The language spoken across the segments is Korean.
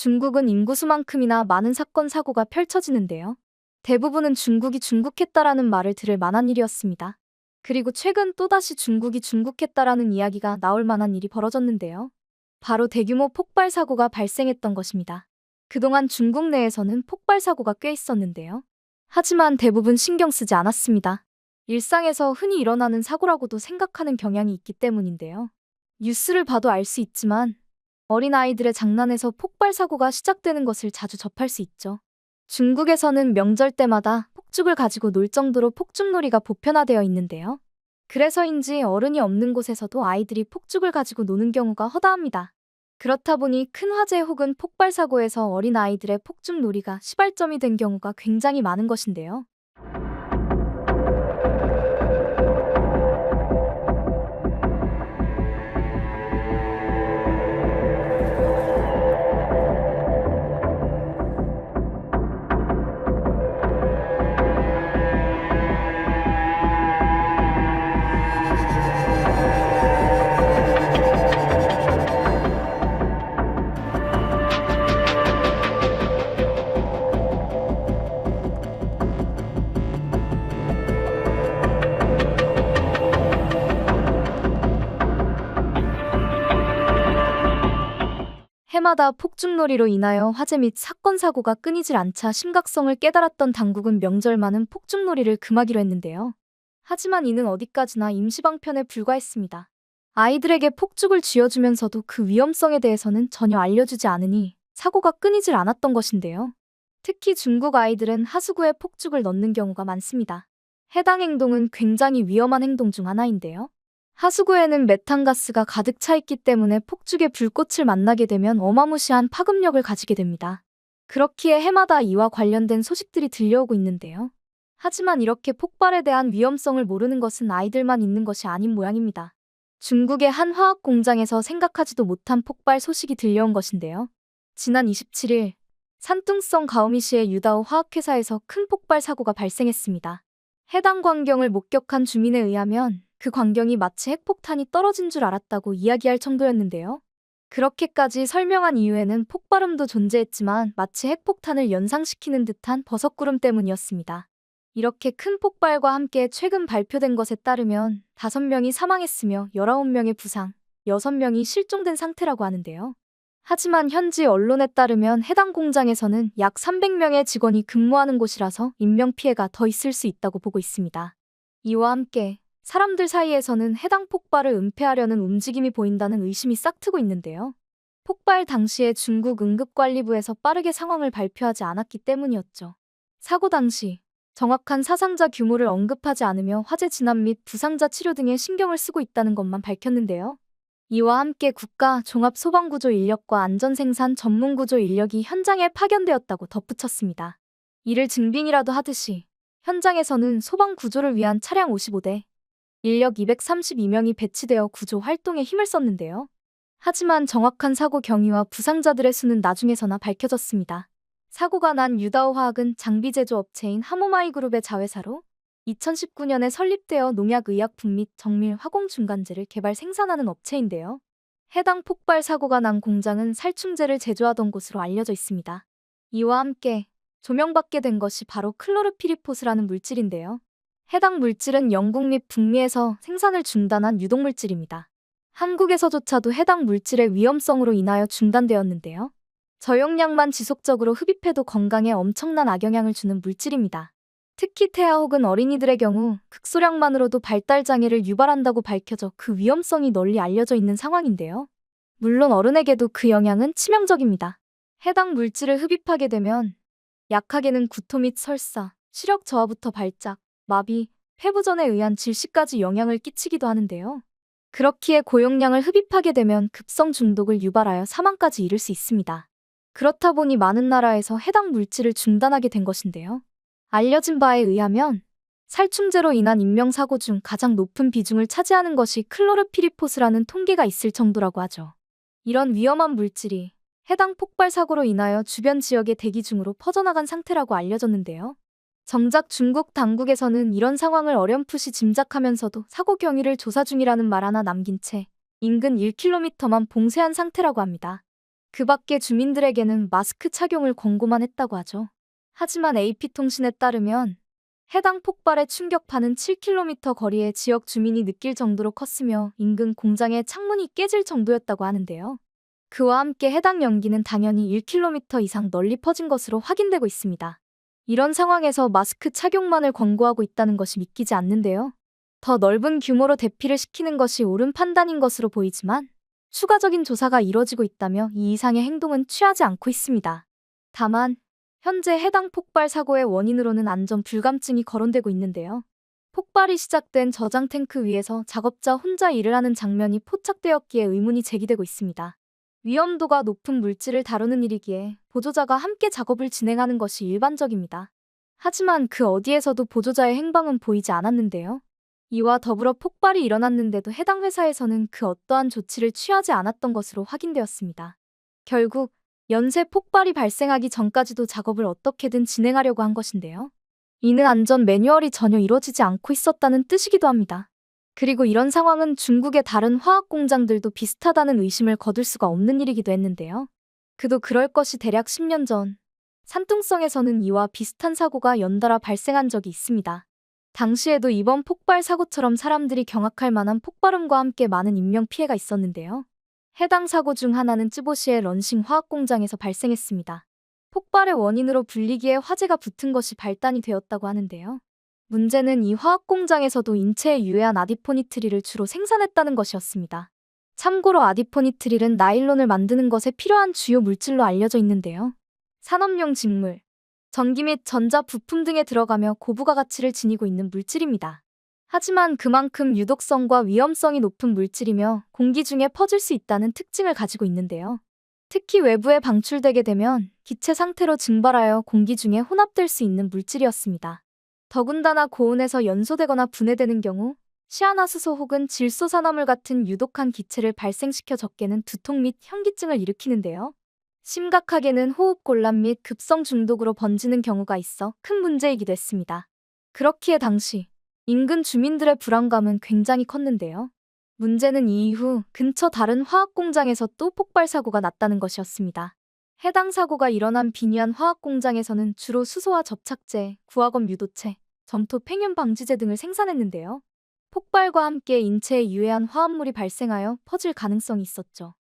중국은 인구수만큼이나 많은 사건 사고가 펼쳐지는데요. 대부분은 중국이 중국했다라는 말을 들을 만한 일이었습니다. 그리고 최근 또다시 중국이 중국했다라는 이야기가 나올 만한 일이 벌어졌는데요. 바로 대규모 폭발 사고가 발생했던 것입니다. 그동안 중국 내에서는 폭발 사고가 꽤 있었는데요. 하지만 대부분 신경 쓰지 않았습니다. 일상에서 흔히 일어나는 사고라고도 생각하는 경향이 있기 때문인데요. 뉴스를 봐도 알 수 있지만 어린아이들의 장난에서 폭발 사고가 시작되는 것을 자주 접할 수 있죠. 중국에서는 명절 때마다 폭죽을 가지고 놀 정도로 폭죽놀이가 보편화되어 있는데요. 그래서인지 어른이 없는 곳에서도 아이들이 폭죽을 가지고 노는 경우가 허다합니다. 그렇다 보니 큰 화재 혹은 폭발 사고에서 어린아이들의 폭죽놀이가 시발점이 된 경우가 굉장히 많은 것인데요. 해마다 폭죽놀이로 인하여 화재 및 사건 사고가 끊이질 않자 심각성을 깨달았던 당국은 명절만은 폭죽놀이를 금하기로 했는데요. 하지만 이는 어디까지나 임시방편에 불과했습니다. 아이들에게 폭죽을 쥐어주면서도 그 위험성에 대해서는 전혀 알려주지 않으니 사고가 끊이질 않았던 것인데요. 특히 중국 아이들은 하수구에 폭죽을 넣는 경우가 많습니다. 해당 행동은 굉장히 위험한 행동 중 하나인데요. 하수구에는 메탄가스가 가득 차 있기 때문에 폭죽의 불꽃을 만나게 되면 어마무시한 파급력을 가지게 됩니다. 그렇기에 해마다 이와 관련된 소식들이 들려오고 있는데요. 하지만 이렇게 폭발에 대한 위험성을 모르는 것은 아이들만 있는 것이 아닌 모양입니다. 중국의 한 화학 공장에서 생각하지도 못한 폭발 소식이 들려온 것인데요. 지난 27일 산둥성 가오미시의 유다오 화학회사에서 큰 폭발 사고가 발생했습니다. 해당 광경을 목격한 주민에 의하면 그 광경이 마치 핵폭탄이 떨어진 줄 알았다고 이야기할 정도였는데요. 그렇게까지 설명한 이유에는 폭발음도 존재했지만 마치 핵폭탄을 연상시키는 듯한 버섯구름 때문이었습니다. 이렇게 큰 폭발과 함께 최근 발표된 것에 따르면 5명이 사망했으며 19명의 부상, 6명이 실종된 상태라고 하는데요. 하지만 현지 언론에 따르면 해당 공장에서는 약 300명의 직원이 근무하는 곳이라서 인명피해가 더 있을 수 있다고 보고 있습니다. 이와 함께 사람들 사이에서는 해당 폭발을 은폐하려는 움직임이 보인다는 의심이 싹트고 있는데요. 폭발 당시에 중국 응급관리부에서 빠르게 상황을 발표하지 않았기 때문이었죠. 사고 당시 정확한 사상자 규모를 언급하지 않으며 화재 진압 및 부상자 치료 등에 신경을 쓰고 있다는 것만 밝혔는데요. 이와 함께 국가 종합소방구조 인력과 안전생산 전문구조 인력이 현장에 파견되었다고 덧붙였습니다. 이를 증빙이라도 하듯이 현장에서는 소방구조를 위한 차량 55대, 인력 232명이 배치되어 구조 활동에 힘을 썼는데요. 하지만 정확한 사고 경위와 부상자들의 수는 나중에서나 밝혀졌습니다. 사고가 난 유다오 화학은 장비 제조 업체인 하모마이 그룹의 자회사로 2019년에 설립되어 농약의약품 및 정밀 화공 중간재를 개발 생산하는 업체인데요. 해당 폭발 사고가 난 공장은 살충제를 제조하던 곳으로 알려져 있습니다. 이와 함께 조명받게 된 것이 바로 클로르피리포스라는 물질인데요. 해당 물질은 영국 및 북미에서 생산을 중단한 유독물질입니다. 한국에서조차도 해당 물질의 위험성으로 인하여 중단되었는데요. 저용량만 지속적으로 흡입해도 건강에 엄청난 악영향을 주는 물질입니다. 특히 태아 혹은 어린이들의 경우 극소량만으로도 발달장애를 유발한다고 밝혀져 그 위험성이 널리 알려져 있는 상황인데요. 물론 어른에게도 그 영향은 치명적입니다. 해당 물질을 흡입하게 되면 약하게는 구토 및 설사, 시력 저하부터 발작, 마비, 폐부전에 의한 질식까지 영향을 끼치기도 하는데요. 그렇기에 고용량을 흡입하게 되면 급성 중독을 유발하여 사망까지 이를 수 있습니다. 그렇다 보니 많은 나라에서 해당 물질을 중단하게 된 것인데요. 알려진 바에 의하면 살충제로 인한 인명사고 중 가장 높은 비중을 차지하는 것이 클로르피리포스라는 통계가 있을 정도라고 하죠. 이런 위험한 물질이 해당 폭발 사고로 인하여 주변 지역에 대기 중으로 퍼져나간 상태라고 알려졌는데요. 정작 중국 당국에서는 이런 상황을 어렴풋이 짐작하면서도 사고 경위를 조사 중이라는 말 하나 남긴 채 인근 1km만 봉쇄한 상태라고 합니다. 그 밖에 주민들에게는 마스크 착용을 권고만 했다고 하죠. 하지만 AP통신에 따르면 해당 폭발의 충격파는 7km 거리의 지역 주민이 느낄 정도로 컸으며 인근 공장의 창문이 깨질 정도였다고 하는데요. 그와 함께 해당 연기는 당연히 1km 이상 널리 퍼진 것으로 확인되고 있습니다. 이런 상황에서 마스크 착용만을 권고하고 있다는 것이 믿기지 않는데요. 더 넓은 규모로 대피를 시키는 것이 옳은 판단인 것으로 보이지만 추가적인 조사가 이뤄지고 있다며 이 이상의 행동은 취하지 않고 있습니다. 다만 현재 해당 폭발 사고의 원인으로는 안전 불감증이 거론되고 있는데요. 폭발이 시작된 저장 탱크 위에서 작업자 혼자 일을 하는 장면이 포착되었기에 의문이 제기되고 있습니다. 위험도가 높은 물질을 다루는 일이기에 보조자가 함께 작업을 진행하는 것이 일반적입니다. 하지만 그 어디에서도 보조자의 행방은 보이지 않았는데요. 이와 더불어 폭발이 일어났는데도 해당 회사에서는 그 어떠한 조치를 취하지 않았던 것으로 확인되었습니다. 결국 연쇄 폭발이 발생하기 전까지도 작업을 어떻게든 진행하려고 한 것인데요. 이는 안전 매뉴얼이 전혀 이루어지지 않고 있었다는 뜻이기도 합니다. 그리고 이런 상황은 중국의 다른 화학 공장들도 비슷하다는 의심을 거둘 수가 없는 일이기도 했는데요. 그도 그럴 것이 대략 10년 전 산둥성에서는 이와 비슷한 사고가 연달아 발생한 적이 있습니다. 당시에도 이번 폭발 사고처럼 사람들이 경악할 만한 폭발음과 함께 많은 인명피해가 있었는데요. 해당 사고 중 하나는 쯔보시의 런싱 화학공장에서 발생했습니다. 폭발의 원인으로 분리기에 화재가 붙은 것이 발단이 되었다고 하는데요. 문제는 이 화학공장에서도 인체에 유해한 아디포니트릴을 주로 생산했다는 것이었습니다. 참고로 아디포니트릴은 나일론을 만드는 것에 필요한 주요 물질로 알려져 있는데요. 산업용 직물, 전기 및 전자 부품 등에 들어가며 고부가 가치를 지니고 있는 물질입니다. 하지만 그만큼 유독성과 위험성이 높은 물질이며 공기 중에 퍼질 수 있다는 특징을 가지고 있는데요. 특히 외부에 방출되게 되면 기체 상태로 증발하여 공기 중에 혼합될 수 있는 물질이었습니다. 더군다나 고온에서 연소되거나 분해되는 경우 시아나수소 혹은 질소산화물 같은 유독한 기체를 발생시켜 적게는 두통 및 현기증을 일으키는데요. 심각하게는 호흡곤란 및 급성 중독으로 번지는 경우가 있어 큰 문제이기도 했습니다. 그렇기에 당시 인근 주민들의 불안감은 굉장히 컸는데요. 문제는 이후 근처 다른 화학공장에서 또 폭발 사고가 났다는 것이었습니다. 해당 사고가 일어난 빈유한 화학공장에서는 주로 수소와 접착제, 구화검 유도체, 점토 팽윤 방지제 등을 생산했는데요. 폭발과 함께 인체에 유해한 화합물이 발생하여 퍼질 가능성이 있었죠.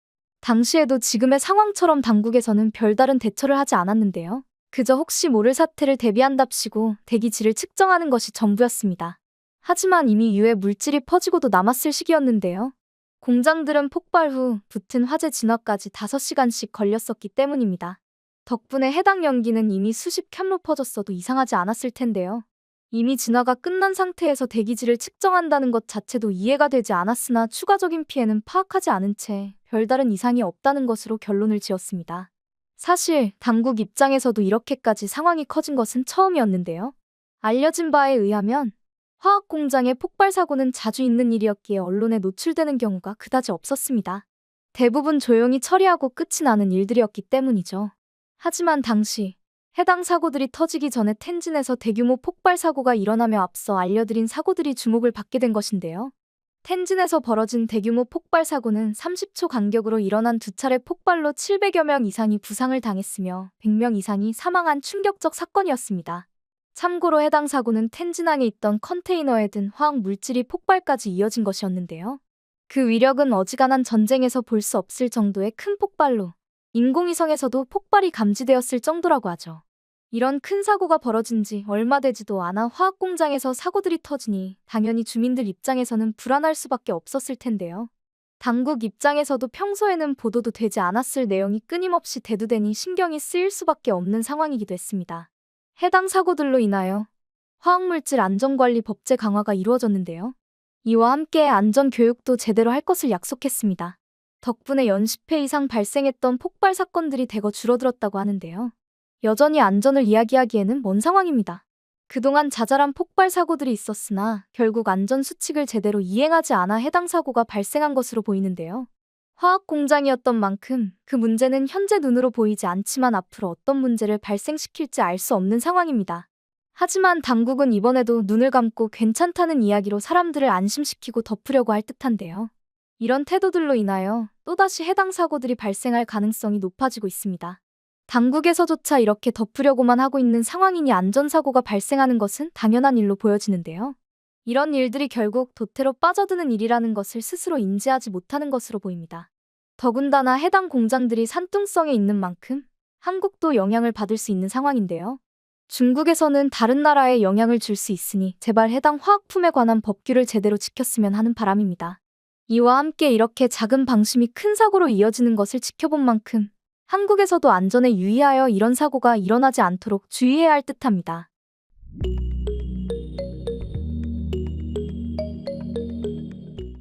당시에도 지금의 상황처럼 당국에서는 별다른 대처를 하지 않았는데요. 그저 혹시 모를 사태를 대비한답시고 대기질을 측정하는 것이 전부였습니다. 하지만 이미 유해 물질이 퍼지고도 남았을 시기였는데요. 공장들은 폭발 후 붙은 화재 진화까지 5시간씩 걸렸었기 때문입니다. 덕분에 해당 연기는 이미 수십 켠로 퍼졌어도 이상하지 않았을 텐데요. 이미 진화가 끝난 상태에서 대기질을 측정한다는 것 자체도 이해가 되지 않았으나 추가적인 피해는 파악하지 않은 채 별다른 이상이 없다는 것으로 결론을 지었습니다. 사실 당국 입장에서도 이렇게까지 상황이 커진 것은 처음이었는데요. 알려진 바에 의하면 화학 공장의 폭발 사고는 자주 있는 일이었기에 언론에 노출되는 경우가 그다지 없었습니다. 대부분 조용히 처리하고 끝이 나는 일들이었기 때문이죠. 하지만 당시 해당 사고들이 터지기 전에 텐진에서 대규모 폭발 사고가 일어나며 앞서 알려드린 사고들이 주목을 받게 된 것인데요. 텐진에서 벌어진 대규모 폭발 사고는 30초 간격으로 일어난 두 차례 폭발로 700여 명 이상이 부상을 당했으며 100명 이상이 사망한 충격적 사건이었습니다. 참고로 해당 사고는 텐진항에 있던 컨테이너에 든 화학 물질이 폭발까지 이어진 것이었는데요. 그 위력은 어지간한 전쟁에서 볼 수 없을 정도의 큰 폭발로 인공위성에서도 폭발이 감지되었을 정도라고 하죠. 이런 큰 사고가 벌어진 지 얼마 되지도 않아 화학공장에서 사고들이 터지니 당연히 주민들 입장에서는 불안할 수밖에 없었을 텐데요. 당국 입장에서도 평소에는 보도도 되지 않았을 내용이 끊임없이 대두되니 신경이 쓰일 수밖에 없는 상황이기도 했습니다. 해당 사고들로 인하여 화학물질 안전관리 법제 강화가 이루어졌는데요. 이와 함께 안전교육도 제대로 할 것을 약속했습니다. 덕분에 연 10회 이상 발생했던 폭발 사건들이 대거 줄어들었다고 하는데요. 여전히 안전을 이야기하기에는 먼 상황입니다. 그동안 자잘한 폭발 사고들이 있었으나 결국 안전수칙을 제대로 이행하지 않아 해당 사고가 발생한 것으로 보이는데요. 화학 공장이었던 만큼 그 문제는 현재 눈으로 보이지 않지만 앞으로 어떤 문제를 발생시킬지 알 수 없는 상황입니다. 하지만 당국은 이번에도 눈을 감고 괜찮다는 이야기로 사람들을 안심시키고 덮으려고 할 듯한데요. 이런 태도들로 인하여 또다시 해당 사고들이 발생할 가능성이 높아지고 있습니다. 당국에서조차 이렇게 덮으려고만 하고 있는 상황이니 안전사고가 발생하는 것은 당연한 일로 보여지는데요. 이런 일들이 결국 도태로 빠져드는 일이라는 것을 스스로 인지하지 못하는 것으로 보입니다. 더군다나 해당 공장들이 산둥성에 있는 만큼 한국도 영향을 받을 수 있는 상황인데요. 중국에서는 다른 나라에 영향을 줄 수 있으니 제발 해당 화학품에 관한 법규를 제대로 지켰으면 하는 바람입니다. 이와 함께 이렇게 작은 방심이 큰 사고로 이어지는 것을 지켜본 만큼 한국에서도 안전에 유의하여 이런 사고가 일어나지 않도록 주의해야 할 듯합니다.